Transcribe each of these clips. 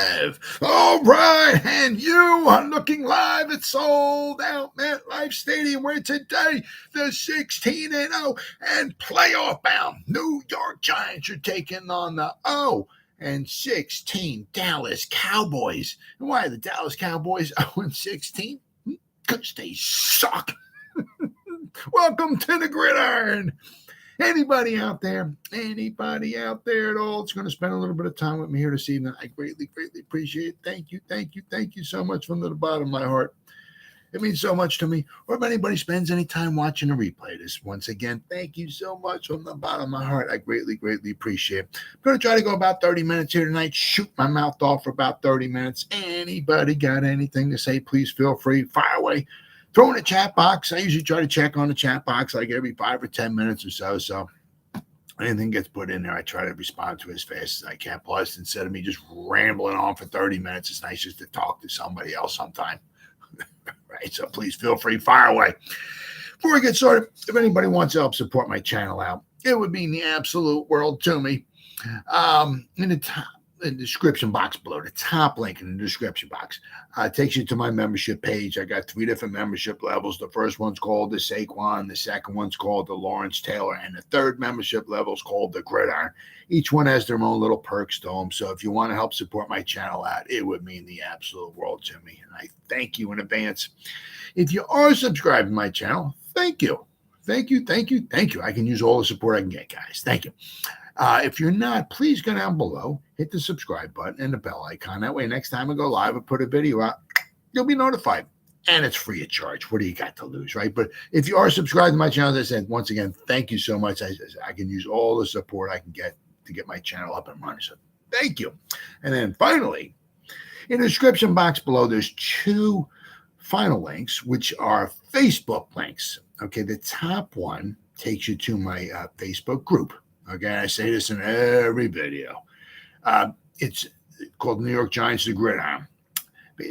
live. All right, and you are looking live at Sold Out MetLife Stadium, where today the 16-0 and playoff-bound New York Giants are taking on the 0-16 Dallas Cowboys. And why are the Dallas Cowboys 0-16? Because they suck. Welcome to the Gridiron. Anybody out there at all that's going to spend a little bit of time with me here this evening, I greatly appreciate it. Thank you so much from the bottom of my heart. It means so much to me. Or if anybody spends any time watching a replay this, once again, thank you so much from the bottom of my heart. I greatly appreciate it. I'm going to try to go about 30 minutes here tonight, shoot my mouth off for about 30 minutes. Anybody got anything to say, please feel free, fire away. Throw in the chat box. I usually try to check on the chat box like every 5 or 10 minutes or so. So anything gets put in there, I try to respond to as fast as I can. Plus, instead of me just rambling on for 30 minutes, it's nice just to talk to somebody else sometime. Right? So please feel free, fire away. Before we get started, if anybody wants to help support my channel out, it would mean the absolute world to me. In the description box below, the top link in the description box takes you to my membership page. I got 3 different membership levels. The first one's called the Saquon, the second one's called the Lawrence Taylor, and the third membership level is called the Gridiron. Each one has their own little perks to them. So if you want to help support my channel out, it would mean the absolute world to me. And I thank you in advance. If you are subscribed to my channel, thank you. I can use all the support I can get, guys. Thank you. If you're not, please go down below, hit the subscribe button and the bell icon. That way, next time I go live and put a video out, you'll be notified. And it's free of charge. What do you got to lose, right? But if you are subscribed to my channel, as I said, once again, thank you so much. I can use all the support I can get to get my channel up and running. So thank you. And then finally, in the description box below, there's 2 final links, which are Facebook links. Okay, the top one takes you to my Facebook group. Okay, I say this in every video. It's called New York Giants, the Gridiron.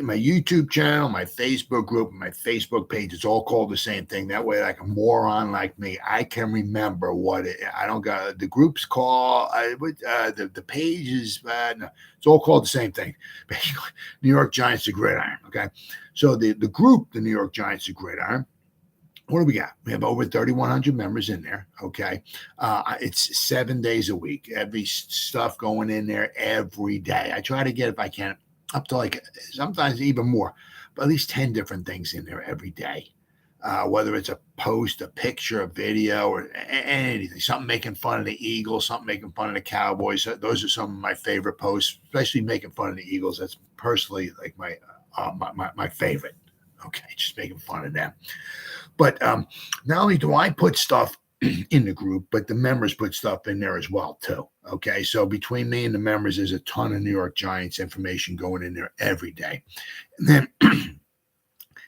My YouTube channel, my Facebook group, my Facebook page, it's all called the same thing. That way, like a moron like me, I can remember what it. I don't got the group's call. The page is no, it's all called the same thing. Basically, New York Giants, the Gridiron. Okay, so the group, the New York Giants, the Gridiron. What do we got? We have over 3,100 members in there. Okay. It's 7 days a week. Every stuff going in there every day. I try to get, if I can, up to like sometimes even more, but at least 10 different things in there every day. Whether it's a post, a picture, a video, or anything, something making fun of the Eagles, something making fun of the Cowboys. Those are some of my favorite posts, especially making fun of the Eagles. That's personally like my favorite. Okay. Just making fun of them. But not only do I put stuff in the group, but the members put stuff in there as well, too. Okay, so between me and the members, there's a ton of New York Giants information going in there every day. And then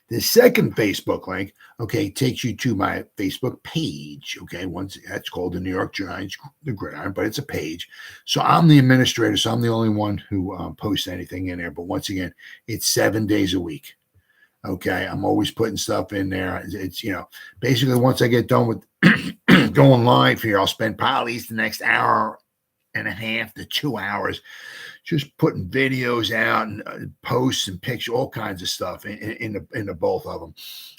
the second Facebook link, okay, takes you to my Facebook page. Okay, once that's called the New York Giants, the Gridiron, but it's a page. So I'm the administrator, so I'm the only one who posts anything in there. But once again, it's 7 days a week. Okay, I'm always putting stuff in there. It's, basically once I get done with going live here, I'll spend probably the next hour and a half to 2 hours just putting videos out and posts and pictures, all kinds of stuff in the both of them.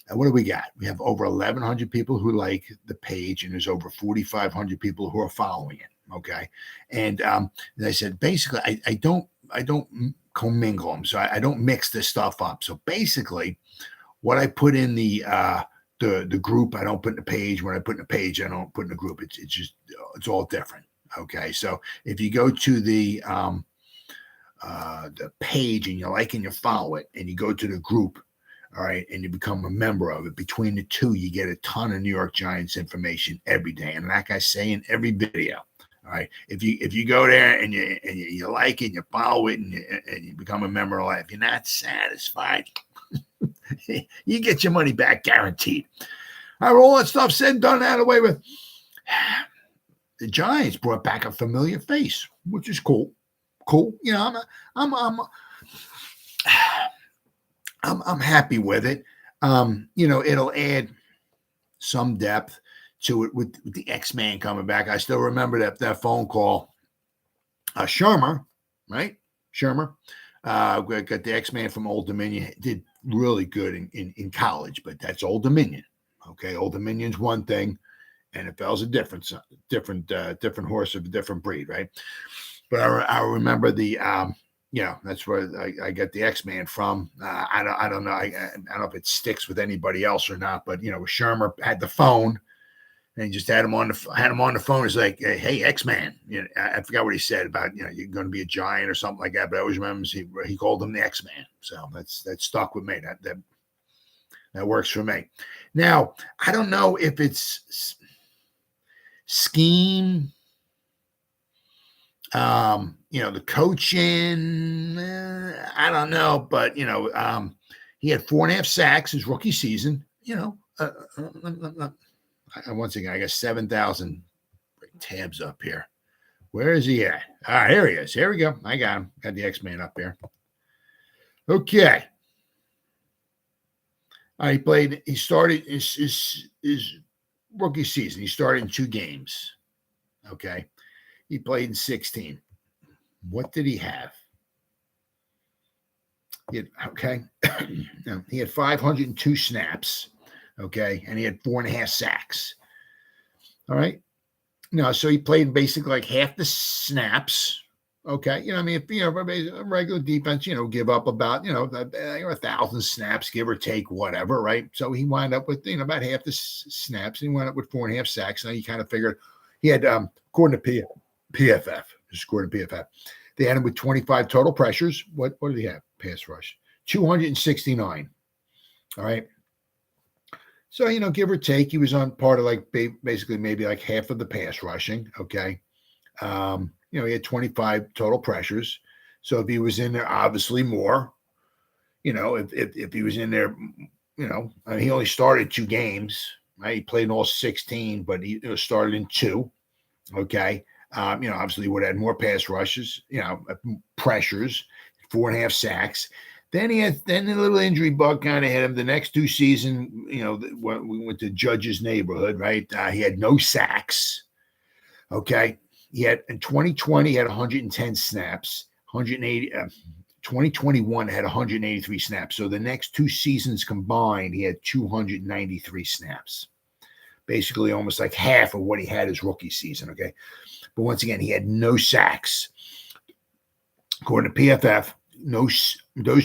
And what do we got? We have over 1,100 people who like the page, and there's over 4,500 people who are following it. Okay, and as I said, basically, I don't commingle them, so I don't mix this stuff up. So basically, what I put in the group, I don't put in the page. When I put in the page, I don't put in the group. It's all different. Okay, so if you go to the page and you like and you follow it, and you go to the group, all right, and you become a member of it, between the two, you get a ton of New York Giants information every day. And like I say in every video, all right, if you go there and you like it, and you follow it, and you become a member of life, you're not satisfied, you get your money back guaranteed. All right, all that stuff said, done, out of the way with. The Giants brought back a familiar face, which is cool. Cool, I'm happy with it. It'll add some depth to it with the X-Man coming back. I still remember that phone call. Shermer, right? Shermer. Got the X-Man from Old Dominion. Did really good in college, but that's Old Dominion. Okay, Old Dominion's one thing, NFL's a different horse of a different breed, right? But I remember the that's where I get the X-Man from. I don't know. I don't know if it sticks with anybody else or not, but Shermer had the phone. And he just had him on the phone. It's like, hey, X-Man. I forgot what he said about, you're going to be a giant or something like that. But I always remember he called him the X-Man. So that stuck with me. That works for me. Now, I don't know if it's scheme, the coaching. I don't know, but he had 4.5 sacks his rookie season. Once again, I got 7,000 tabs up here. Where is he at? Here he is. Here we go. I got him. Got the X-Man up here. Okay. He started his rookie season. He started in 2 games. Okay. He played in 16. What did he have? He had 502 snaps. Okay, and he had 4.5 sacks. All right. So he played basically like half the snaps. Okay, if a regular defense, give up about 1,000 snaps, give or take, whatever, right? So he wound up with about half the snaps. And he wound up with 4.5 sacks. Now you kind of figured he had, according to PFF, they had him with 25 total pressures. What did he have? Pass rush 269. All right. So, give or take, he was on part of basically maybe like half of the pass rushing. Okay. He had 25 total pressures. So if he was in there, obviously more, if he was in there, he only started 2 games, right? He played in all 16, but he started in 2. Okay. Obviously he would have had more pass rushes, pressures, 4.5 sacks. Then the little injury bug kind of hit him. The next 2 seasons, we went to Judge's neighborhood, right? He had no sacks. Okay. In 2020, he had 110 snaps, 2021 had 183 snaps. So the next 2 seasons combined, he had 293 snaps. Basically almost like half of what he had his rookie season. Okay. But once again, he had no sacks. According to PFF, those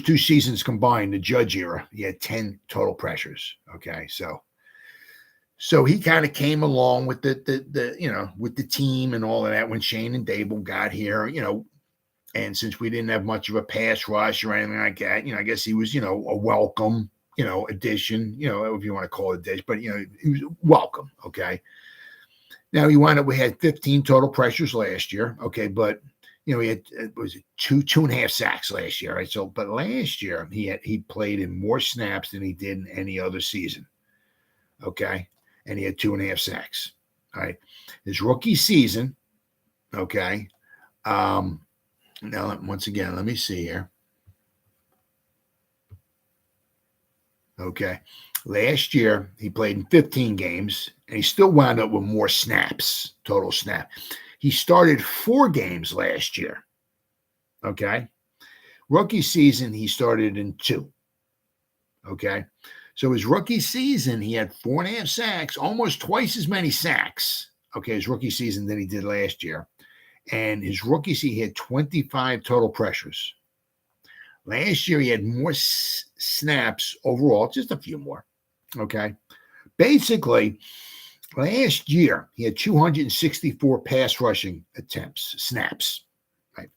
2 seasons combined, the Judge era, he had 10 total pressures. Okay, so he kind of came along with with the team and all of that when Shane and Dable got here, and since we didn't have much of a pass rush or anything like that, I guess he was, a welcome, addition, if you want to call it addition, but he was welcome. Okay. Now we had 15 total pressures last year. Okay, but he had was it 2.5 sacks last year, right? So, but last year he played in more snaps than he did in any other season. Okay, and he had 2.5 sacks. All right, his rookie season. Okay, now once again, let me see here. Okay, last year he played in 15 games, and he still wound up with more snaps, total snap. He started 4 games last year. Okay. Rookie season, he started in 2. Okay. So his rookie season, he had 4.5 sacks, almost twice as many sacks. Okay. His rookie season than he did last year. And his rookie season, he had 25 total pressures. Last year, he had more snaps overall, just a few more. Okay. Basically, last year, he had 264 pass rushing snaps, right?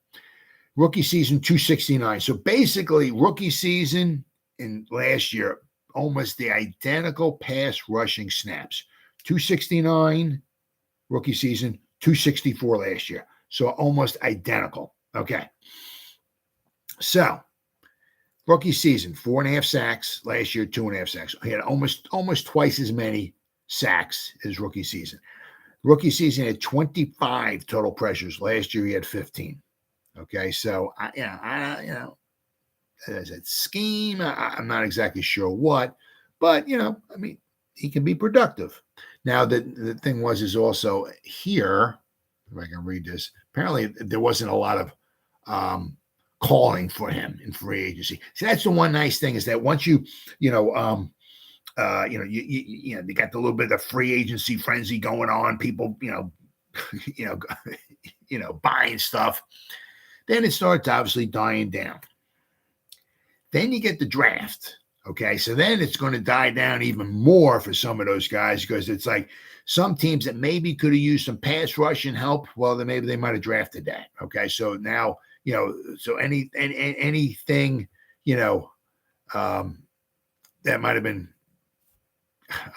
Rookie season, 269. So basically, rookie season and last year, almost the identical pass rushing snaps. 269 rookie season, 264 last year. So almost identical. Okay. So rookie season, 4.5 sacks. Last year, 2.5 sacks. He had almost twice as many sacks his rookie season. Rookie season had 25 total pressures. Last year he had 15. Okay, so as a scheme, I'm not exactly sure what, but he can be productive. Now the thing is also here, if I can read this. Apparently there wasn't a lot of calling for him in free agency. See, that's the one nice thing is that once you got the little bit of free agency frenzy going on, people, buying stuff. Then it starts obviously dying down. Then you get the draft. Okay, so then it's going to die down even more for some of those guys because it's like some teams that maybe could have used some pass rush and help. Well, then maybe they might have drafted that. Okay, so now so anything that might have been,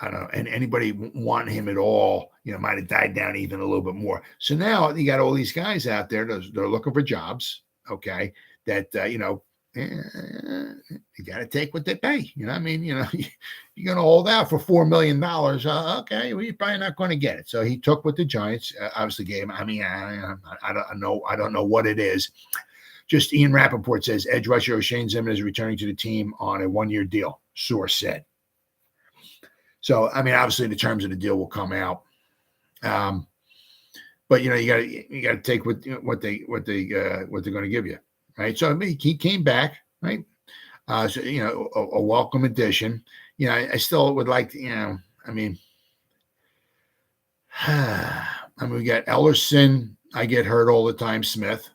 I don't know, and anybody wanting him at all, might have died down even a little bit more. So now you got all these guys out there they're looking for jobs. Okay, that you got to take what they pay. You're going to hold out for $4 million. Okay, well, you're probably not going to get it. So he took what the Giants obviously gave him. I don't know what it is. Just Ian Rappaport says edge rusher Oshane Ximines is returning to the team on a 1-year deal. Source said. So obviously the terms of the deal will come out. But you got to take what they're going to give you. Right. So he came back. Right. So, a welcome addition. I still would like to, we got Ellerson. I get hurt all the time. Smith.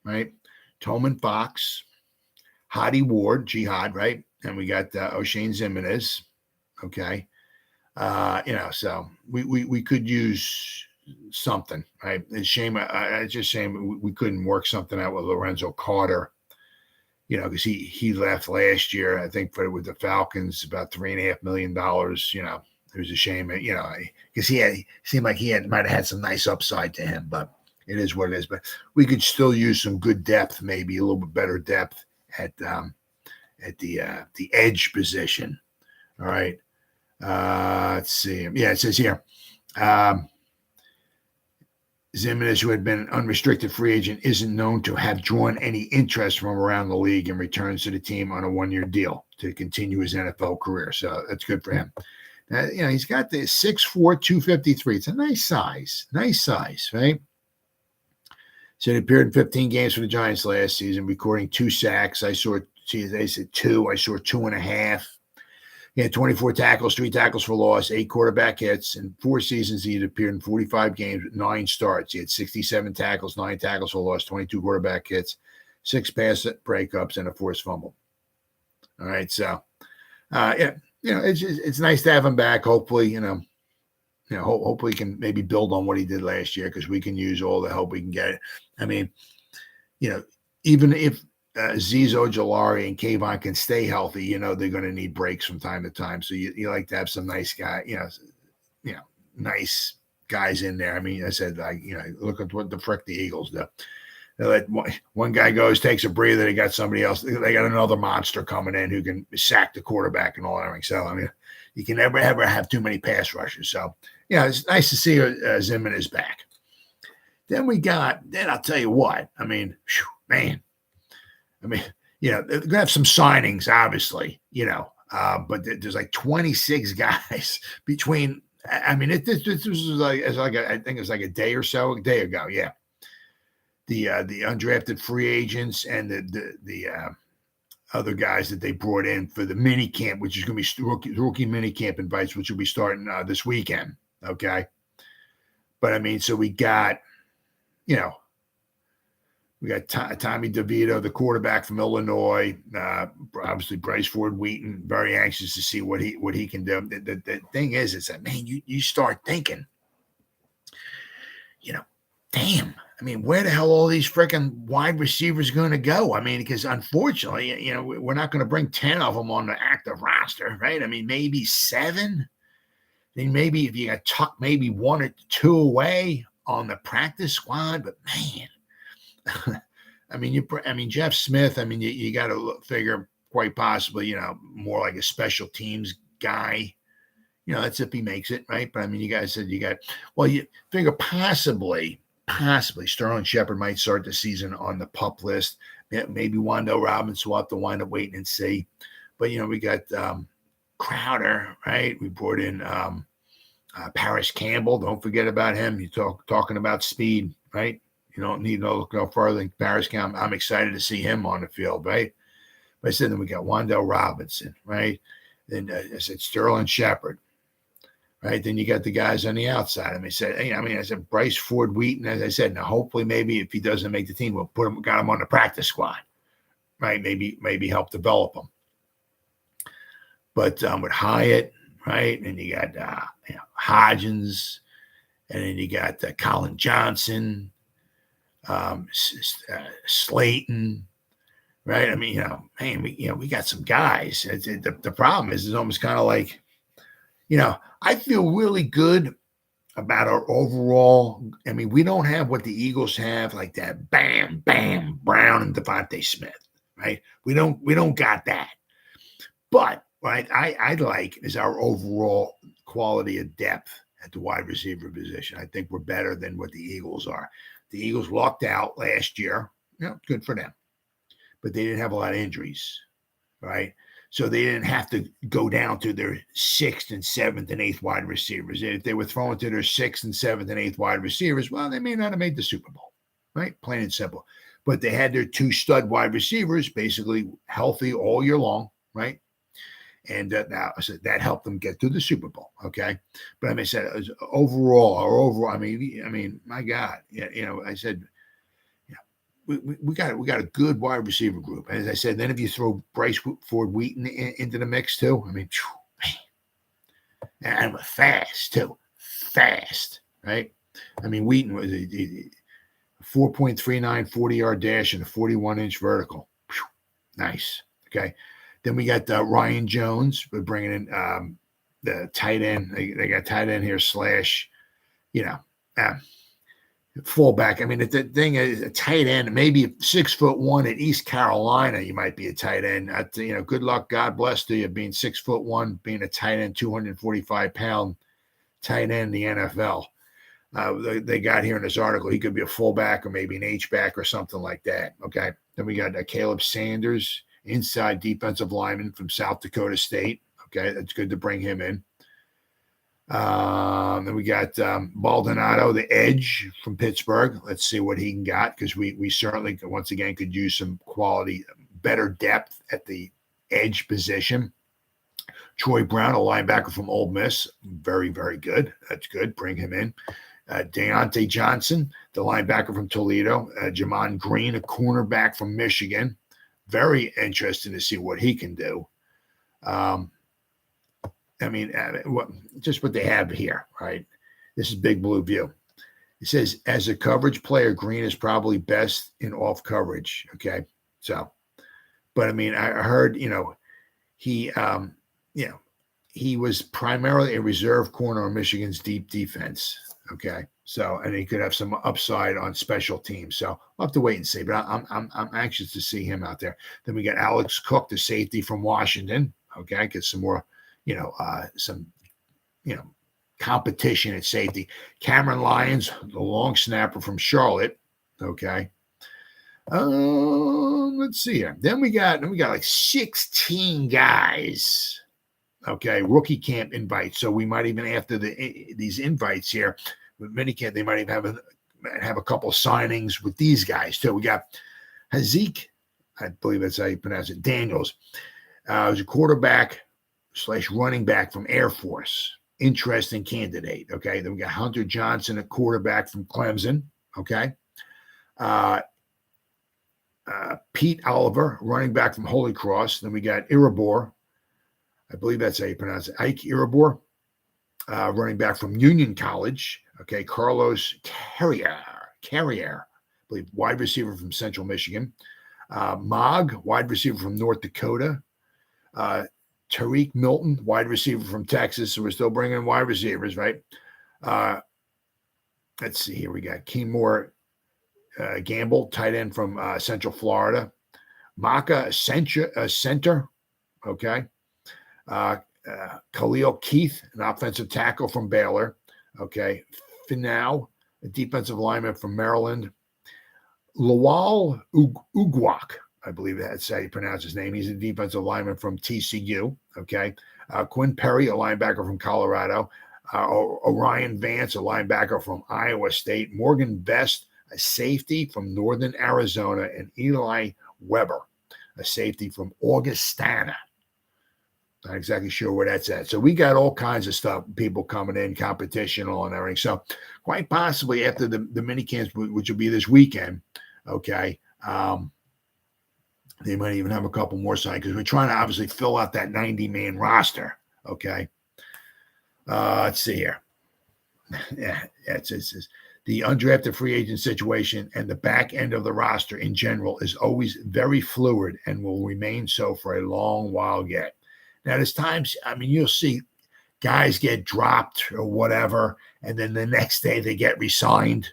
Right. Tolman Fox. Hottie Ward. Jihad. Right. And we got Oshane Ximines. Okay. So we could use something, right? It's shame. It's just shame we couldn't work something out with Lorenzo Carter, because he left last year, I think, with the Falcons about $3.5 million. It was a shame, because he seemed like might have had some nice upside to him, but it is what it is. But we could still use some good depth, maybe a little bit better depth at the edge position. All right. Let's see. Yeah, it says here. Ximines, who had been an unrestricted free agent, isn't known to have drawn any interest from around the league and returns to the team on a 1-year deal to continue his NFL career. So that's good for him. Now, he's got the 6'4", 253. It's a nice size, right? So he appeared in 15 games for the Giants last season, recording 2 sacks. They said 2. I saw 2.5. He had 24 tackles, 3 tackles for loss, 8 quarterback hits. In 4 seasons, he had appeared in 45 games with 9 starts. He had 67 tackles, 9 tackles for loss, 22 quarterback hits, 6 pass breakups, and a forced fumble. All right, so it's nice to have him back. Hopefully, hopefully he can maybe build on what he did last year because we can use all the help we can get. Even if Azeez Ojulari and Kayvon can stay healthy, they're going to need breaks from time to time. So you like to have some nice guy, nice guys in there. I said, look at what the frick the Eagles do. They let one guy goes, takes a breather. They got somebody else. They got another monster coming in who can sack the quarterback and all that. So you can never ever have too many pass rushes. So it's nice to see Ximines back. Then I'll tell you what. Man. They're going to have some signings, obviously, but there's like 26 guys between. This was like I think it was like a day ago. Yeah. The undrafted free agents and the other guys that they brought in for the mini camp, which is going to be rookie mini camp invites, which will be starting this weekend. Okay. But so we got, we got Tommy DeVito, the quarterback from Illinois. Obviously, Bryce Ford Wheaton. Very anxious to see what he can do. The thing is, it's that you start thinking, damn. Where the hell are all these freaking wide receivers going to go? Because unfortunately, we're not going to bring 10 of them on the active roster, right? Maybe 7. Then maybe if you got tucked maybe 1 or 2 away on the practice squad, but man. Jeff Smith, you got to figure quite possibly, more like a special teams guy. That's if he makes it, right? But you guys said you figure possibly Sterling Shepard might start the season on the PUP list. Maybe Wando Robinson will have to wind up waiting and see. But, we got Crowder, right? We brought in Paris Campbell. Don't forget about him. You're talking about speed, right? You don't need to look no further than Paris County. I'm excited to see him on the field, right? But I said, then we got Wan'Dale Robinson, right? Then I said Sterling Shepard, right? Then you got the guys on the outside. I said Bryce Ford Wheaton, as I said. Now, hopefully, maybe if he doesn't make the team, we'll got him on the practice squad, right? Maybe help develop him. But with Hyatt, right? And you got Hodgins, and then you got Colin Johnson, Slayton, right? I mean, we got some guys. The problem is, it's almost kind of like, I feel really good about our overall. I mean, we don't have what the Eagles have, like that bam, bam, Brown and DeVonta Smith, right? We don't got that. But what I like is our overall quality of depth at the wide receiver position. I think we're better than what the Eagles are. The Eagles lucked out last year. Good for them. But they didn't have a lot of injuries, right? So they didn't have to go down to their 6th and 7th and 8th wide receivers. If they were throwing to their 6th and 7th and 8th wide receivers, well, they may not have made the Super Bowl, right? Plain and simple. But they had their 2 stud wide receivers basically healthy all year long, right? And now that helped them get to the Super Bowl, okay? But I said overall, I mean, my God, I said, we got a good wide receiver group. And as I said, then if you throw Bryce Ford Wheaton into the mix too, I mean, and fast too, right? I mean, Wheaton was a 4.39 40-yard dash and a 41-inch vertical. Nice, okay. Then we got Ryan Jones. We're bringing in the tight end. They got tight end here / fullback. I mean, the thing is, a tight end, maybe 6'1" at East Carolina, you might be a tight end. Good luck, God bless to you, being 6'1", being a tight end, 245-pound tight end in the NFL. They got here in this article, he could be a fullback or maybe an H-back or something like that. Okay. Then we got Caleb Sanders, inside defensive lineman from South Dakota State. Okay, that's good to bring him in. Then we got Baldonado, the edge from Pittsburgh. Let's see what he can got, because we certainly, once again, could use some quality, better depth at the edge position. Troy Brown, a linebacker from Ole Miss. Very, very good. That's good. Bring him in. Deontay Johnson, the linebacker from Toledo. Jamon Green, a cornerback from Michigan. Very interesting to see what he can do. Just what they have here, right? This is Big Blue View. It says, as a coverage player, Green is probably best in off coverage. Okay. So, but I mean, I heard, he was primarily a reserve corner on Michigan's deep defense. Okay. So, and he could have some upside on special teams. So we'll have to wait and see, but I'm anxious to see him out there. Then we got Alex Cook, the safety from Washington. Okay. Get some more, competition at safety. Cameron Lyons, the long snapper from Charlotte. Okay. Let's see here. Then we got like 16 guys. Okay. Rookie camp invites. So we might even, after these invites here, with minicamp, they might even have a couple signings with these guys too. We got Azeez, I believe that's how you pronounce it, Daniels. Who's a quarterback / running back from Air Force. Interesting candidate. Okay. Then we got Hunter Johnson, a quarterback from Clemson. Okay. Pete Oliver, running back from Holy Cross. Then we got Iribor. I believe that's how you pronounce it. Ike Iribor, running back from Union College. Okay. Carlos Carrier, I believe, wide receiver from Central Michigan. Mogg, wide receiver from North Dakota. Tariq Milton, wide receiver from Texas. So we're still bringing in wide receivers, right? Let's see here. We got Keemore Gamble, tight end from Central Florida. Micah, center. Okay. Khalil Keith, an offensive tackle from Baylor. Okay. Finau, a defensive lineman from Maryland. Lawal Ugwak, I believe that's how you pronounce his name. He's a defensive lineman from TCU. Okay. Quinn Perry, a linebacker from Colorado. Orion Vance, a linebacker from Iowa State. Morgan Best, a safety from Northern Arizona, and Eli Weber, a safety from Augustana. Not exactly sure where that's at. So we got all kinds of stuff, people coming in, competition, all and everything. So quite possibly after the mini camps, which will be this weekend, okay, they might even have a couple more signed because we're trying to obviously fill out that 90-man roster, okay? Let's see here. Yeah, it's the undrafted free agent situation and the back end of the roster in general is always very fluid and will remain so for a long while yet. Now, there's times, I mean, you'll see guys get dropped or whatever, and then the next day they get re-signed.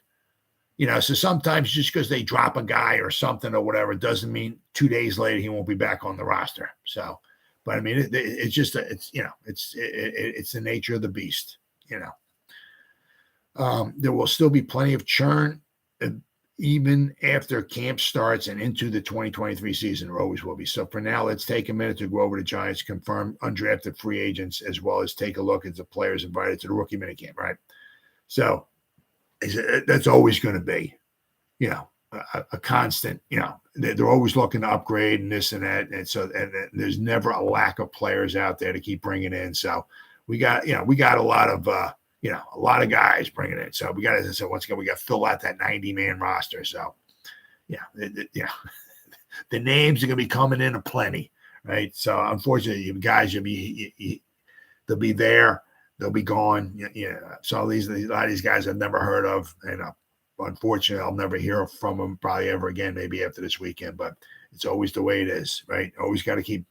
You know, so sometimes just because they drop a guy or something or whatever doesn't mean 2 days later he won't be back on the roster. So, but I mean, it's just, it's the nature of the beast, you know. There will still be plenty of churn even after camp starts and into the 2023 season. There always will be. So for now, let's take a minute to go over the Giants' confirmed undrafted free agents, as well as take a look at the players invited to the rookie minicamp, right? So that's always going to be, you know, a constant, you know, they're always looking to upgrade and this and that. And so and there's never a lack of players out there to keep bringing in. So we got a lot of, a lot of guys bringing in. So we got, as I said, once again, we got to fill out that 90-man roster. So, the names are going to be coming in aplenty, right? So unfortunately, guys, they'll be there. They'll be gone. So a lot of these guys I've never heard of, and unfortunately, I'll never hear from them probably ever again. Maybe after this weekend, but it's always the way it is, right? Always got to keep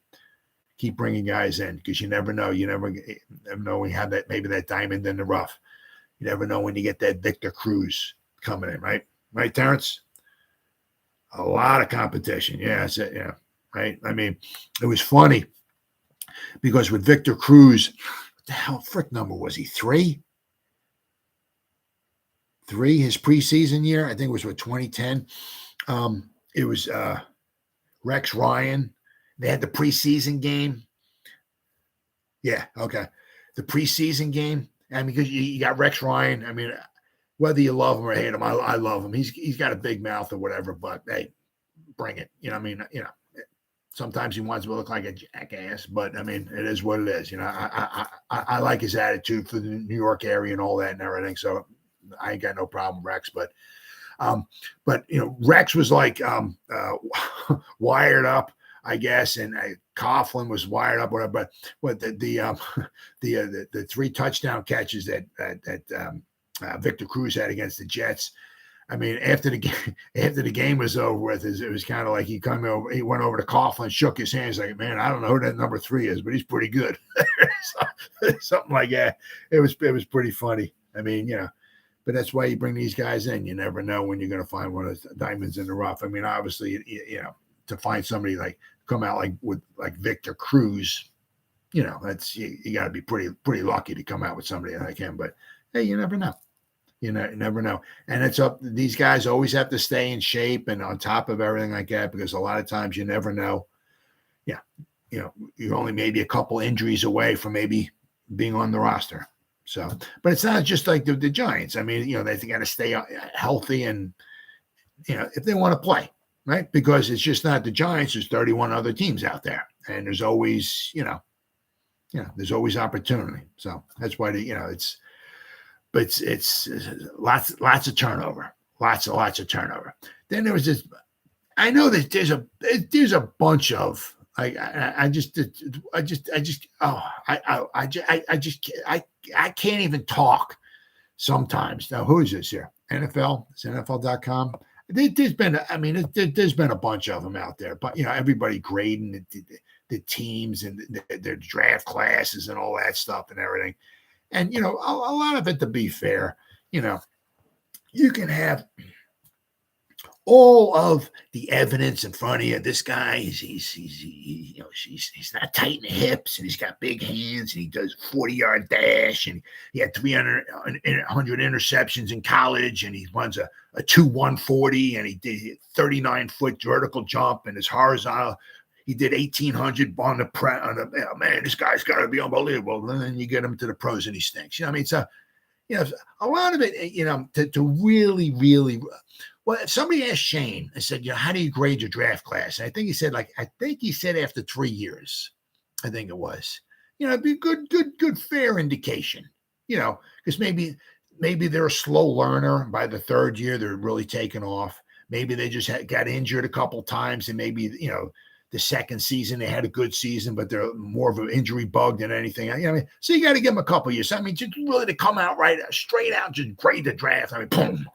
bringing guys in because you never know. You never know when you have that maybe that diamond in the rough. You never know when you get that Victor Cruz coming in, right? Right, Terrence? A lot of competition. Yeah, that's it. Yeah, right. I mean, it was funny because with Victor Cruz. The hell frick number was he? 3? 3 his preseason year, I think it was 2010. It was Rex Ryan. They had the preseason game. Yeah, okay. The preseason game. I mean, because you got Rex Ryan. I mean, whether you love him or hate him, I love him. He's got a big mouth or whatever, but hey, bring it. You know, I mean, sometimes he wants to look like a jackass, but I mean, it is what it is. I like his attitude for the New York area and all that and everything. So I ain't got no problem, Rex. But Rex was like wired up, I guess, and Coughlin was wired up, whatever. But the 3 touchdown catches that Victor Cruz had against the Jets. I mean, after the game was over with, it was kind of like he went over to Coughlin, shook his hands, like, man, I don't know who that number 3 is, but he's pretty good. Something like that. It was pretty funny. I mean, but that's why you bring these guys in. You never know when you're going to find one of the diamonds in the rough. I mean, obviously, to find somebody like come out with Victor Cruz, that's you got to be pretty lucky to come out with somebody like him. But hey, you never know. You never know. And it's up. These guys always have to stay in shape and on top of everything like that, because a lot of times you never know. Yeah. You're only maybe a couple injuries away from maybe being on the roster. So, but it's not just like the Giants. I mean, they got to stay healthy and, if they want to play, right? Because it's just not the Giants. There's 31 other teams out there, and there's always, there's always opportunity. So that's why But it's lots of turnover, lots of turnover. Then there was this. I know that there's a bunch of I can't even talk sometimes. Now, who is this here? NFL? It's NFL.com. There's been a bunch of them out there, but everybody grading the teams and their draft classes and all that stuff and everything. And, a lot of it, to be fair, you can have all of the evidence in front of you. This guy, he's not tight in the hips, and he's got big hands, and he does 40-yard dash, and he had 100 interceptions in college, and he runs a 2.140, and he did 39-foot vertical jump, and his horizontal. He did 1,800 on the man, this guy's got to be unbelievable. And then you get him to the pros and he stinks. I mean, so, a lot of it, to really, really, Well, if somebody asked Shane, I said, how do you grade your draft class? And I think he said, after 3 years, I think it was. It'd be good, fair indication, because maybe they're a slow learner. By the third year, they're really taking off. Maybe they just got injured a couple times, and maybe, the second season they had a good season, but they're more of an injury bug than anything. So you got to give them a couple years. Just really to come out right, straight out, just grade the draft. Boom.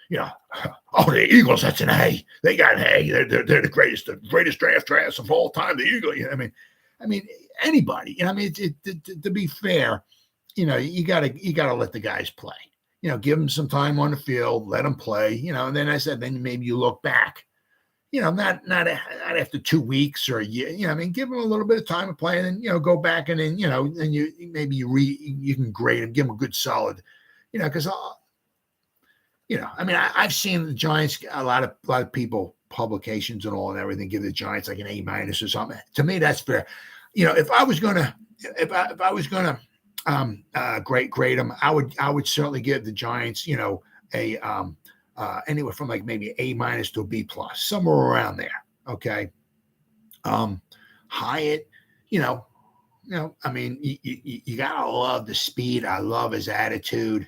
The Eagles, that's an A. They got an A. They're the greatest draft of all time. The Eagles. Anybody. To be fair, you gotta let the guys play. Give them some time on the field, let them play. And then I said, then maybe you look back. Not after 2 weeks or a year. Give them a little bit of time to play, and then go back and then and you can grade them, give them a good solid. Because I've seen the Giants, a lot of people, publications and all and everything, give the Giants like an A- or something. To me, that's fair. If I was gonna grade them, I would certainly give the Giants, a anywhere from like maybe A- to a B+, somewhere around there. Okay. Hyatt, you gotta love the speed. I love his attitude.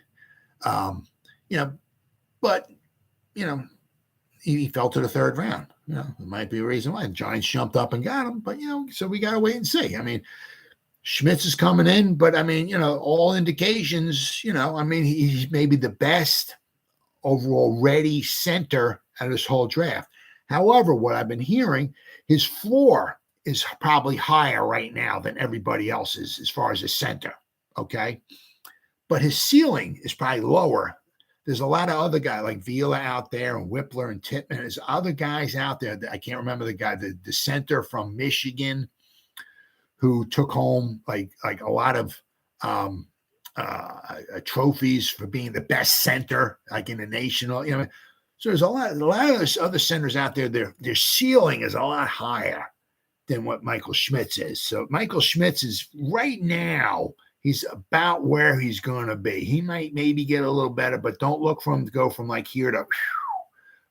But he fell to the third round. There might be a reason why the Giants jumped up and got him, but so we gotta wait and see. Schmitz is coming in, but all indications, he's maybe the best overall ready center out of this whole draft. However, what I've been hearing, his floor is probably higher right now than everybody else's as far as a center. Okay. But his ceiling is probably lower. There's a lot of other guys like Vila out there and Whippler and Tittman. There's other guys out there that I can't remember the guy, the center from Michigan who took home like a lot of trophies for being the best center, like in the national. So there's a lot of those other centers out there. Their ceiling is a lot higher than what Michael Schmitz is. So Michael Schmitz is right now. He's about where he's going to be. He might maybe get a little better, but don't look for him to go from like here to, all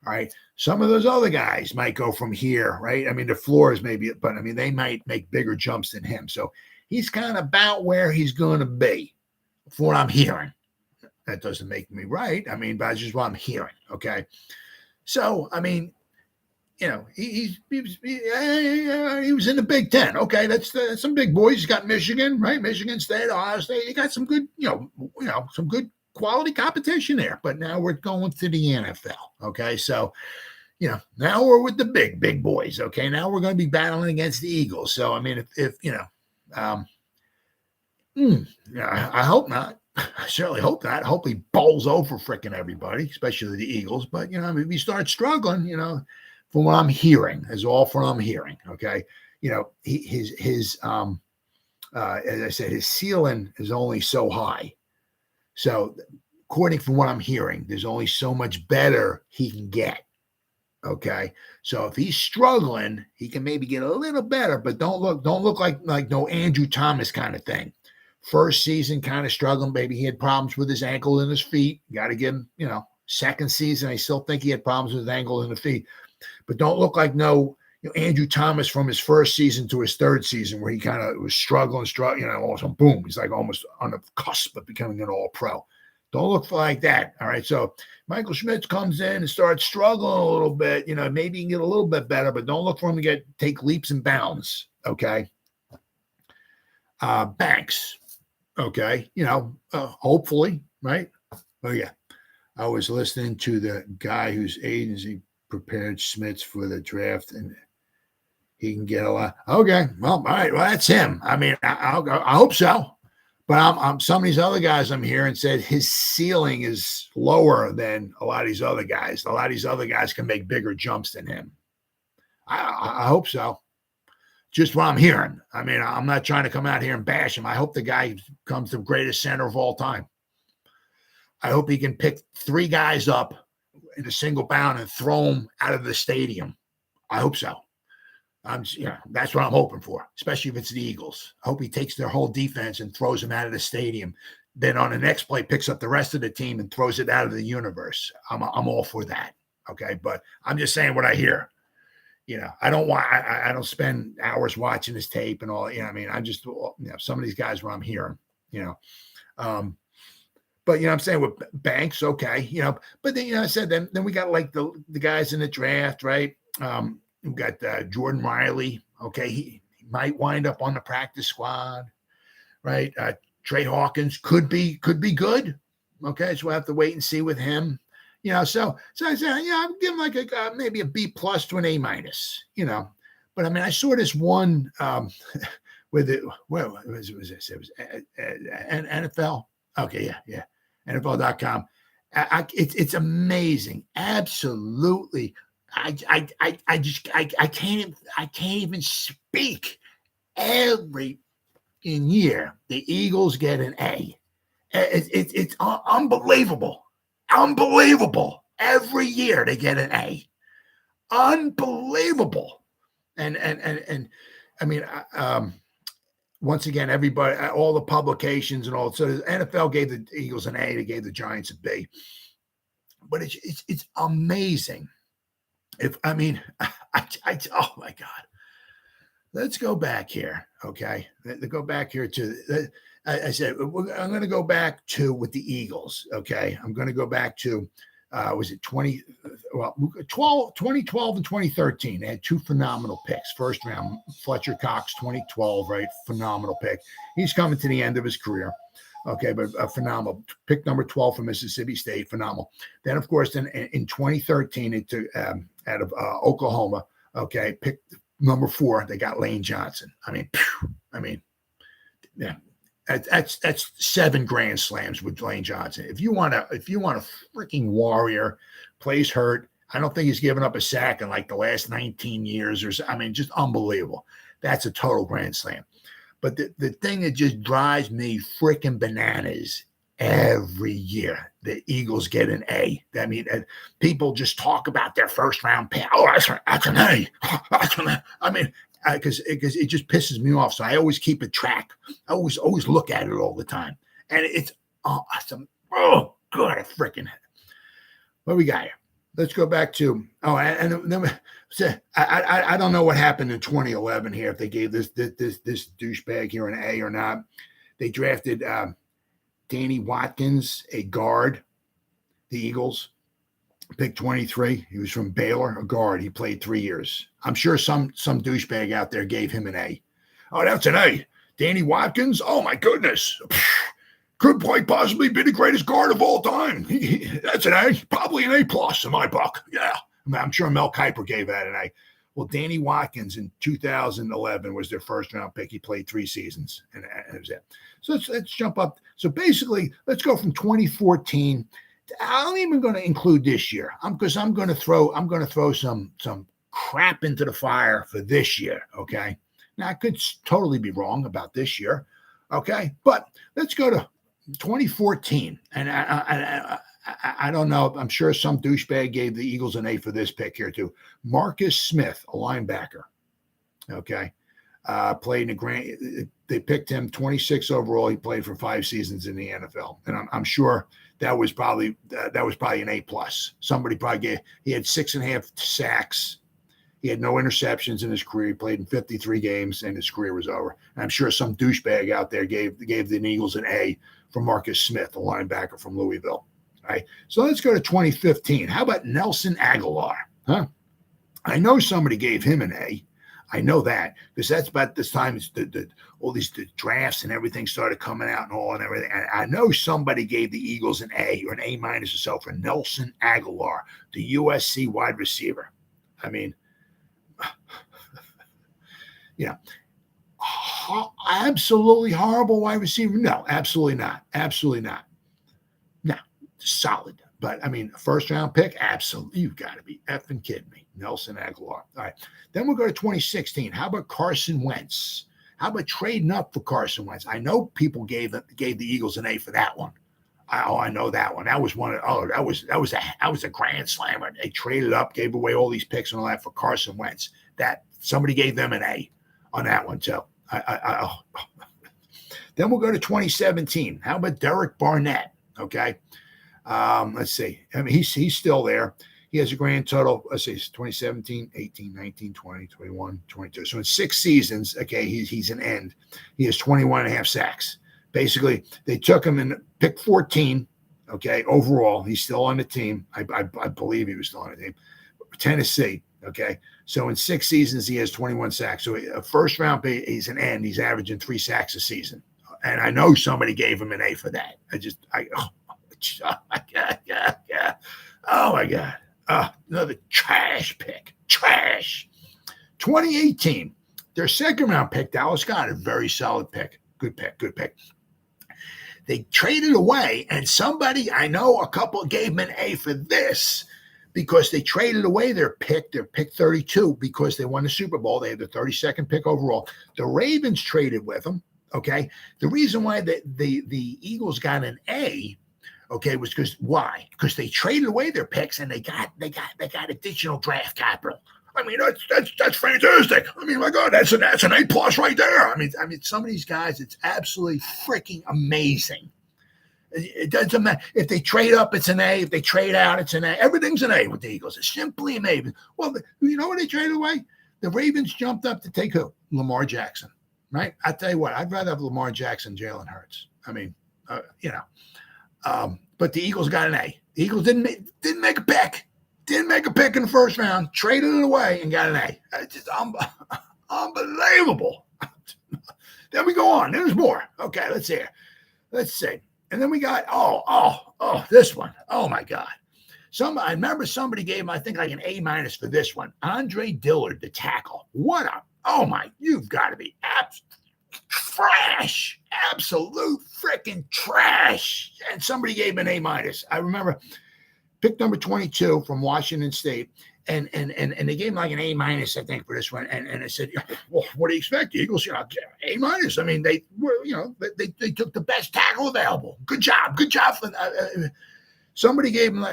right. Some of those other guys might go from here, right? The floor is maybe, but they might make bigger jumps than him. So he's kind of about where he's going to be, from what I'm hearing. That doesn't make me right. But that's just what I'm hearing. Okay. So, he was in the Big Ten. Okay, that's some big boys. He's got Michigan, right? Michigan State, Ohio State. You got some good, some good quality competition there. But now we're going to the NFL. Okay, so now we're with the big boys. Okay, now we're going to be battling against the Eagles. So if I hope not. I certainly hope not. I hope he bowls over freaking everybody, especially the Eagles. But if he starts struggling, from what I'm hearing, is all from what I'm hearing. Okay. His as I said, his ceiling is only so high. So according from what I'm hearing, there's only so much better he can get. Okay. So if he's struggling, he can maybe get a little better, but don't look like no Andrew Thomas kind of thing. First season kind of struggling. Maybe he had problems with his ankle and his feet. Got to give him, second season, I still think he had problems with his ankle and the feet. But don't look like Andrew Thomas from his first season to his third season where he kind of was struggling, all of a sudden, boom, he's like almost on the cusp of becoming an all-pro. Don't look like that. All right. So Michael Schmitz comes in and starts struggling a little bit. Maybe he can get a little bit better, but don't look for him to take leaps and bounds. Okay. Banks. Okay. Hopefully, right? Oh, yeah. I was listening to the guy whose agency prepared Schmitz for the draft, and he can get a lot. Okay. Well, all right. Well, that's him. I hope so. But I'm some of these other guys I'm hearing said his ceiling is lower than a lot of these other guys. A lot of these other guys can make bigger jumps than him. I hope so. Just what I'm hearing. I'm not trying to come out here and bash him. I hope the guy becomes the greatest center of all time. I hope he can pick 3 guys up in a single bound and throw them out of the stadium. I hope so. That's what I'm hoping for, especially if it's the Eagles. I hope he takes their whole defense and throws them out of the stadium. Then on the next play, picks up the rest of the team and throws it out of the universe. I'm all for that. Okay, but I'm just saying what I hear. I don't spend hours watching this tape and all. I mean, I just, some of these guys where I'm hearing, but I'm saying with Banks, okay, but then I said then we got like the guys in the draft, right? We got Jordan Riley. Okay, he might wind up on the practice squad, right? Trey Hawkins could be good. Okay, so we'll have to wait and see with him. So I said, I'm giving like maybe a B+ to an A-. But I mean, I saw this one with it. Where was this? It was NFL. Okay, yeah, NFL.com. It's amazing, absolutely. I can't even speak. Every year the Eagles get an A. It's unbelievable. Unbelievable. Every year they get an A. Unbelievable. And I mean, once again, everybody, all the publications and all. So the NFL gave the Eagles an A. They gave the Giants a B. But it's amazing. Oh my God. Let's go back here. Okay. Let's go back here to. I said, I'm going to go back to with the Eagles. Okay. I'm going to go back to, was it 2012 and 2013. They had two phenomenal picks. First round, Fletcher Cox, 2012, right? Phenomenal pick. He's coming to the end of his career. Okay. But phenomenal. Pick number 12 from Mississippi State. Phenomenal. Then, of course, in 2013, it took out of Oklahoma. Okay. Picked number 4. They got Lane Johnson. Yeah. That's 7 grand slams with Lane Johnson. If you want a freaking warrior, plays hurt. I don't think he's given up a sack in like the last 19 years or so. I mean, just unbelievable. That's a total grand slam. But the thing that just drives me freaking bananas every year, the Eagles get an A. I mean, people just talk about their first round pick. Oh, that's an A. That's an A. I mean, because it just pisses me off. So I always keep a track. I always look at it all the time. And it's awesome. Oh, God, a freaking. What we got here? Let's go back to, and then I don't know what happened in 2011 here, if they gave this douchebag here an A or not. They drafted Danny Watkins, a guard, the Eagles. Pick 23. He was from Baylor, a guard. He played 3 years. I'm sure some douchebag out there gave him an A. Oh, that's an A. Danny Watkins? Oh, my goodness. Could quite possibly be the greatest guard of all time. That's an A. Probably an A+ in my book. Yeah. I'm sure Mel Kiper gave that an A. Well, Danny Watkins in 2011 was their first round pick. He played 3 seasons, and that was it. So let's jump up. So basically, let's go from 2014. I'm even going to include this year because I'm going to throw some crap into the fire for this year. Okay. Now I could totally be wrong about this year. Okay. But let's go to 2014. And I don't know. I'm sure some douchebag gave the Eagles an A for this pick here too. Marcus Smith, a linebacker. Okay. Played in they picked him 26 overall. He played for 5 seasons in the NFL. And I'm sure that was probably an A+. Somebody probably he had 6.5 sacks. He had no interceptions in his career. He played in 53 games and his career was over. And I'm sure some douchebag out there gave the Eagles an A for Marcus Smith, a linebacker from Louisville. All right. So let's go to 2015. How about Nelson Aguilar? Huh? I know somebody gave him an A. I know that because that's about this time all these drafts and everything started coming out and everything. And I know somebody gave the Eagles an A or an A- or so for Nelson Aguilar, the USC wide receiver. I mean, absolutely horrible wide receiver? No, absolutely not. Absolutely not. No, solid. But, I mean, first round pick, absolutely. You've got to be effing kidding me. Nelson Aguilar. All right. Then we'll go to 2016. How about Carson Wentz? How about trading up for Carson Wentz? I know people gave the Eagles an A for that one. I know that one. That was that was a grand slammer. They traded up, gave away all these picks and all that for Carson Wentz. That somebody gave them an A on that one too. Then we'll go to 2017. How about Derek Barnett? Okay. Let's see. I mean, he's still there. he has a grand total, let's see, 2017, 18, 19, 20, 21, 22. So in 6 seasons, okay, he's an end. He has 21 and a half sacks. Basically, they took him in pick 14, okay, overall. He's still on the team. I believe he was still on the team. Tennessee, okay. So in 6 seasons, he has 21 sacks. So a first round pick, he's an end. He's averaging 3 sacks a season. And I know somebody gave him an A for that. Oh my God. Another trash pick. Trash. 2018, their second round pick, Dallas got a very solid pick. Good pick. They traded away, and somebody, I know a couple gave him an A for this because they traded away their pick 32, because they won the Super Bowl. They had the 32nd pick overall. The Ravens traded with them. Okay. The reason why the Eagles got an A, okay, was why? Because they traded away their picks and they got additional draft capital. I mean, that's fantastic. I mean, my God, that's an A plus right there. I mean, some of these guys, it's absolutely freaking amazing. It doesn't matter if they trade up, it's an A. If they trade out, it's an A. Everything's an A with the Eagles. It's simply amazing. Well, you know what they traded away? The Ravens jumped up to take who? Lamar Jackson. Right? I tell you what, I'd rather have Lamar Jackson, Jalen Hurts. I mean, but the Eagles got an A. The Eagles didn't make a pick. Didn't make a pick in the first round. Traded it away and got an A. It's just unbelievable. Then we go on. There's more. Okay, let's see. And then we got this one. Oh my God. I remember somebody gave him, I think, like an A minus for this one. Andre Dillard, the tackle. You've got to be trash, absolute freaking trash. And somebody gave him an A minus. I remember pick number 22 from Washington State. And they gave him like an A minus, I think, for this one. And I said, well, what do you expect? The Eagles, A minus. I mean, they took the best tackle available. Good job for somebody gave him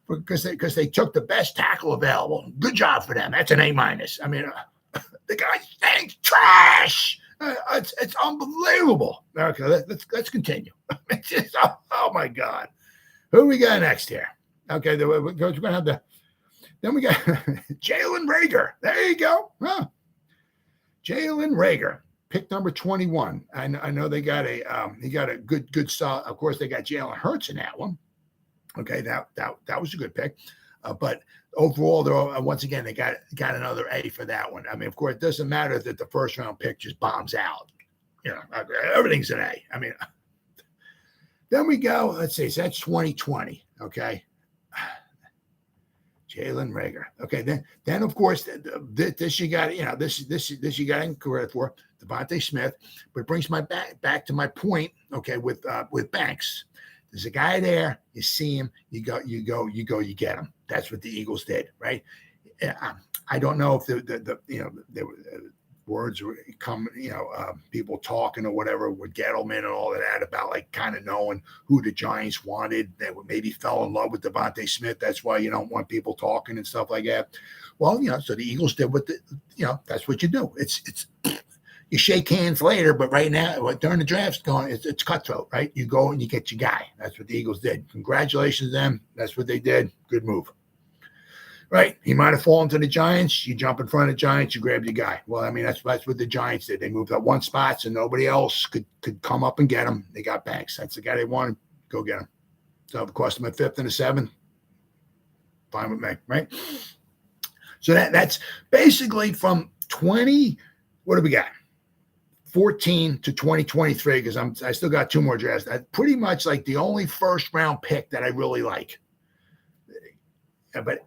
because they took the best tackle available. Good job for them. That's an A minus. I mean, the guy stinks trash. It's unbelievable. Okay, let's continue. It's just, oh my God. Who we got next here? Okay, we're going to have then we got Jalen Reagor. There you go. Huh. Jalen Reagor, pick number 21. I know they got he got a good start. Of course, they got Jalen Hurts in that one. Okay, that was a good pick. But overall, though, once again, they got another A for that one. I mean, of course, it doesn't matter that the first round pick just bombs out. Everything's an A. I mean, then we go. Let's see. So that's 2020. Okay. Jalen Reagor. Okay. Then of course, this you got. This you got in credit for DeVonta Smith. But it brings my back to my point. Okay, with Banks. There's a guy there. You see him. You get him. That's what the Eagles did, right? I don't know if the words were coming, people talking or whatever with Gettleman and all of that about like kind of knowing who the Giants wanted. They maybe fell in love with DeVonta Smith. That's why you don't want people talking and stuff like that. Well, so the Eagles did that's what you do. It's you shake hands later, but right now, during the draft's going, it's cutthroat, right? You go and you get your guy. That's what the Eagles did. Congratulations to them. That's what they did. Good move. Right? He might have fallen to the Giants. You jump in front of the Giants, you grab your guy. Well, I mean, that's what the Giants did. They moved up one spot so nobody else could come up and get him. They got Banks. That's the guy they wanted. Go get him. So it cost them a 5th and a 7th. Fine with me, right? So that's basically from 20. What do we got? 14 to 2023, because I still got 2 more drafts. That's pretty much like the only first round pick that I really like. But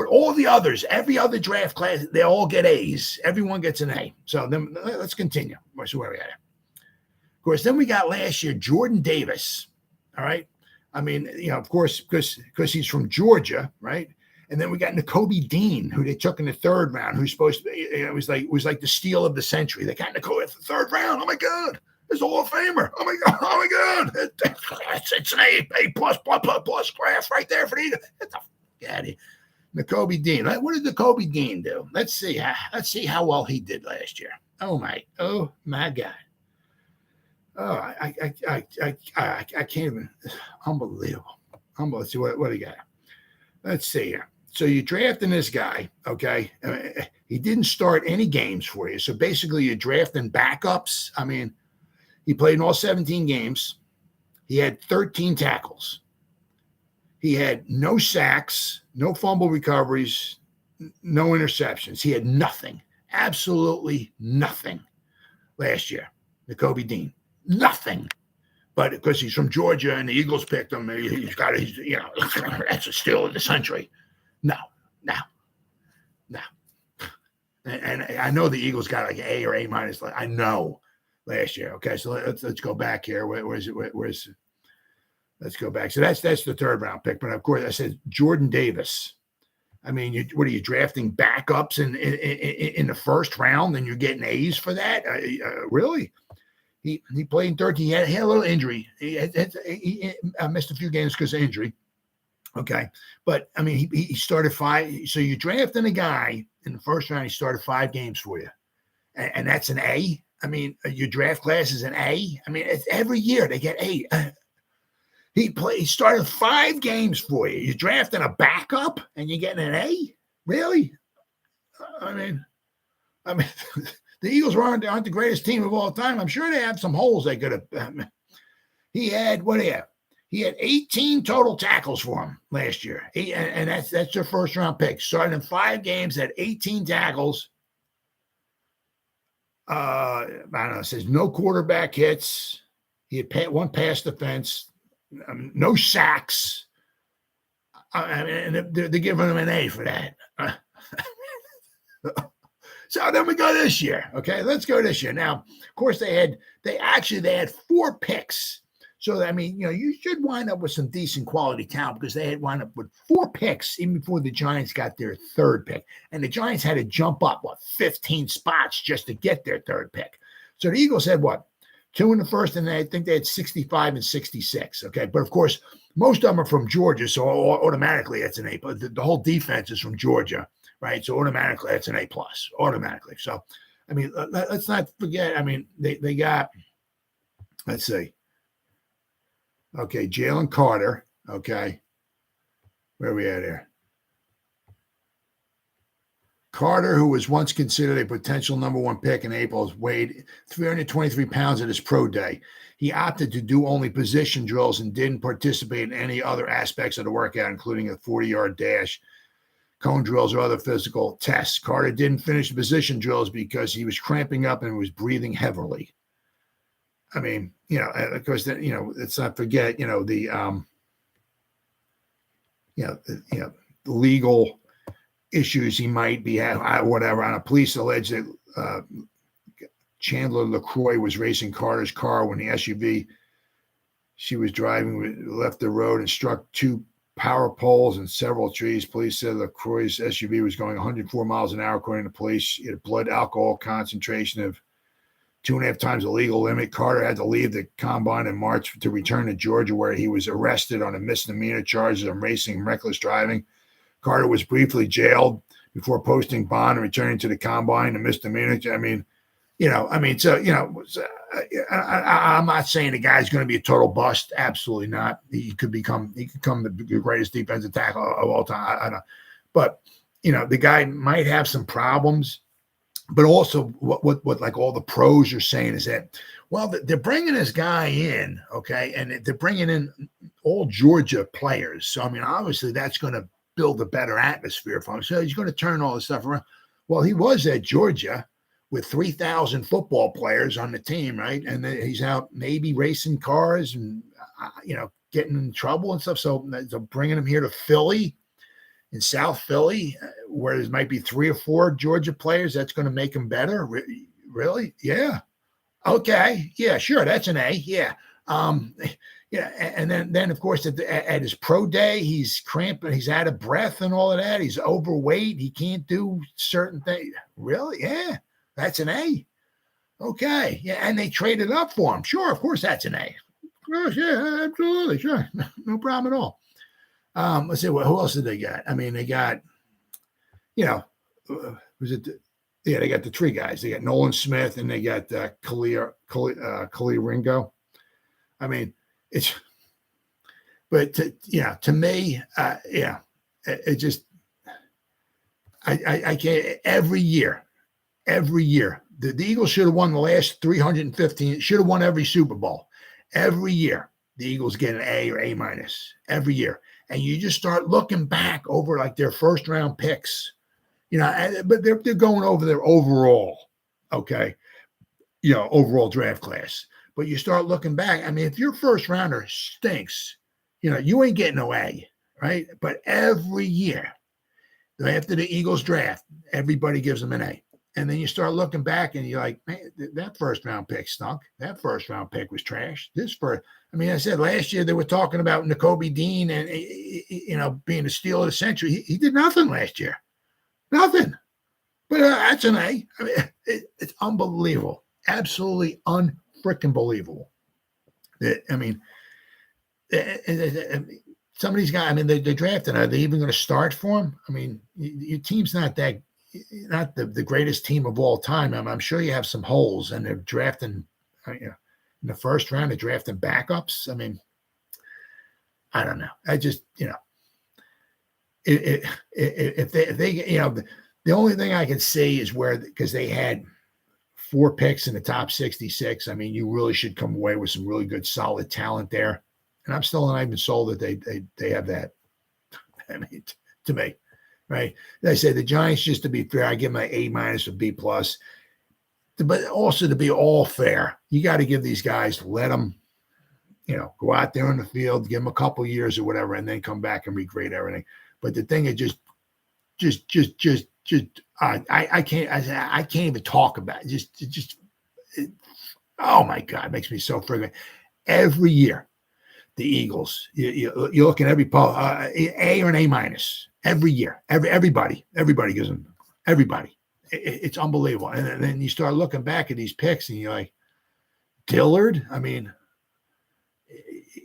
all the others, every other draft class, they all get A's. Everyone gets an A. So then let's continue. So where are we at? Of course, then we got last year Jordan Davis. All right. I mean, of course, because he's from Georgia, right? And then we got Nakobe Dean, who they took in the 3rd round, who's supposed to be, it was like the steal of the century. They got Nakobe at the 3rd round. Oh my God. It's a Hall of Famer. Oh my God. It's an A plus graph right there for the Eagles. Daddy, Nakobe Dean. What did Nakobe Dean do? Let's see how well he did last year. Oh my God. Oh, I can't even. Unbelievable. Let's see what do you got? let's see here. So you're drafting this guy, okay? He didn't start any games for you. So basically you're drafting backups. I mean, he played in all 17 games. He had 13 tackles. He had no sacks, no fumble recoveries, no interceptions. He had nothing, absolutely nothing last year. Nakobe Dean, nothing. But because he's from Georgia and the Eagles picked him, he's you know, that's a steal of the century. No. And I know the Eagles got like A or A minus. I know last year. Okay, so let's go back here. Where's let's go back. So that's the third round pick. But of course, I said Jordan Davis. I mean, what are you drafting backups in the first round, and you're getting A's for that? Really? He played in 13. He had a little injury. He missed a few games because of injury. Okay, but I mean, he started 5. So you're drafting a guy in the first round. He started 5 games for you, and that's an A. I mean, your draft class is an A. I mean, every year they get A. He started 5 games for you. You're drafting a backup, and you're getting an A. Really? I mean, the Eagles aren't the greatest team of all time. I'm sure they have some holes they could have. He had what do you have? He had 18 total tackles for him last year. And that's their first round pick. Started in 5 games, had 18 tackles. I don't know, it says no quarterback hits. He had 1 pass defense, no sacks. And they're giving him an A for that. So then we go this year. Okay, let's go this year. Now, of course, they had 4 picks. So, I mean, you know, you should wind up with some decent quality talent because they had wound up with 4 picks even before the Giants got their 3rd pick. And the Giants had to jump up, 15 spots just to get their 3rd pick. So the Eagles had 2 in the first, and I think they had 65 and 66. Okay, but of course, most of them are from Georgia, so automatically that's an A. But the whole defense is from Georgia, right? So automatically that's an A+, automatically. So, I mean, let's not forget, I mean, they got, let's see. Okay, Jalen Carter. Okay, where are we at here? Carter, who was once considered a potential number 1 pick in April, weighed 323 pounds at his pro day. He opted to do only position drills and didn't participate in any other aspects of the workout, including a 40-yard dash, cone drills, or other physical tests. Carter didn't finish the position drills because he was cramping up and was breathing heavily. I mean, you know, of course, you know, let's not forget, you know, the legal issues he might be having, whatever. On a police alleged that Chandler LaCroix was racing Carter's car when the SUV she was driving left the road and struck 2 power poles and several trees. Police said LaCroix's SUV was going 104 miles an hour, according to police. He had a blood alcohol concentration of 2.5 times the legal limit. Carter had to leave the combine in March to return to Georgia, where he was arrested on a misdemeanor charges of racing and reckless driving. Carter was briefly jailed before posting bond and returning to the combine. A misdemeanor. I mean, so, you know, I'm not saying the guy's going to be a total bust. Absolutely not. He could become the greatest defensive tackle of all time. I don't. But, you know, the guy might have some problems. But also what like all the pros are saying is that, well, they're bringing this guy in, okay, and they're bringing in all Georgia players. So, I mean, obviously that's going to build a better atmosphere for him. So he's going to turn all this stuff around. Well, he was at Georgia with 3,000 football players on the team, right? And then he's out maybe racing cars and, you know, getting in trouble and stuff. So they're bringing him here to Philly. In South Philly, where there might be 3 or 4 Georgia players, that's going to make him better. Really? Yeah. Okay. Yeah, sure. That's an A. Yeah. Yeah. And then of course, at his pro day, he's cramping, he's out of breath and all of that. He's overweight. He can't do certain things. Really? Yeah. That's an A. Okay. Yeah. And they traded up for him. Sure. Of course, that's an A. Well, yeah, absolutely. Sure. No problem at all. Let's see, who else did they got? I mean, they got, you know, they got the 3 guys. They got Nolan Smith and they got Khalil Ringo. I mean, to me, yeah. it just, I can't, every year, the Eagles should have won the last 315, should have won every Super Bowl. Every year, the Eagles get an A or A minus every year. And you just start looking back over like their first round picks, but they're going over their overall, okay, overall draft class. But you start looking back. I mean, if your first rounder stinks, you ain't getting no A, right? But every year, after the Eagles draft, everybody gives them an A. And then you start looking back and you're like, man, that first round pick stunk. That first round pick was trash. I said last year they were talking about Nakobe Dean and, being the steal of the century. He did nothing last year. Nothing. But that's an A. I mean, it's unbelievable. Absolutely unfreaking believable. Some of these guys, they're drafting. Are they even going to start for him? I mean, your team's not the greatest team of all time. I'm sure you have some holes, and they're drafting, in the first round, they're drafting backups. I mean, I don't know. I just, if they, the only thing I can see is because they had 4 picks in the top 66. I mean, you really should come away with some really good, solid talent there. And I'm still not even sold that they have that. I mean, to me, right? I say the Giants, just to be fair, I give them an A minus or B plus. But also to be all fair, you got to give these guys, let them, go out there on the field, give them a couple years or whatever, and then come back and regrade everything. But the thing is I can't even talk about it. Oh my God, it makes me so friggin'. Every year, the Eagles, you look at every poll, A or an A minus every year. Everybody gives them, everybody. It's unbelievable. And then you start looking back at these picks and you're like, Dillard, I mean,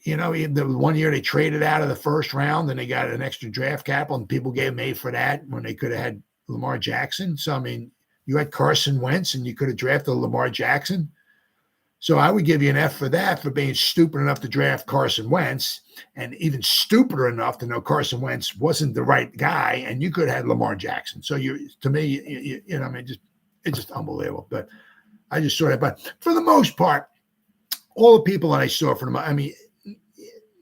the one year they traded out of the first round and they got an extra draft capital and people gave them A for that when they could have had Lamar Jackson. So, I mean, you had Carson Wentz and you could have drafted Lamar Jackson. So I would give you an F for that, for being stupid enough to draft Carson Wentz, and even stupider enough to know Carson Wentz wasn't the right guy, and you could have had Lamar Jackson. So to me, it's just unbelievable. But I just sort of, but for the most part, all the people that I saw from them, I mean,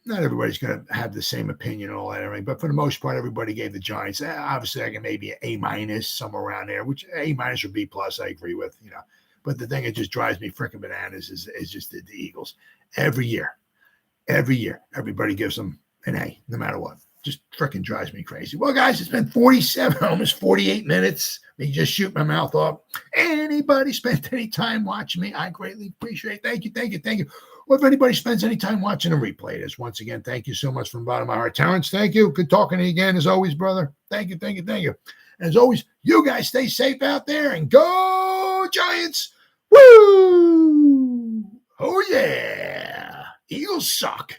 not everybody's going to have the same opinion and all that, everything, but for the most part, everybody gave the Giants. Obviously, I can maybe an A minus, somewhere around there, which A minus or B plus, I agree with, But the thing that just drives me freaking bananas is just the Eagles. Every year, everybody gives them an A, no matter what. Just freaking drives me crazy. Well, guys, it's been 47, almost 48 minutes. Me just shoot my mouth off. Anybody spent any time watching me, I greatly appreciate it. Thank you. Well, if anybody spends any time watching a replay, this once again, thank you so much from the bottom of my heart. Terrence, thank you. Good talking to you again, as always, brother. Thank you. And as always, you guys stay safe out there and go Giants. Woo! Oh, yeah. Eagles suck.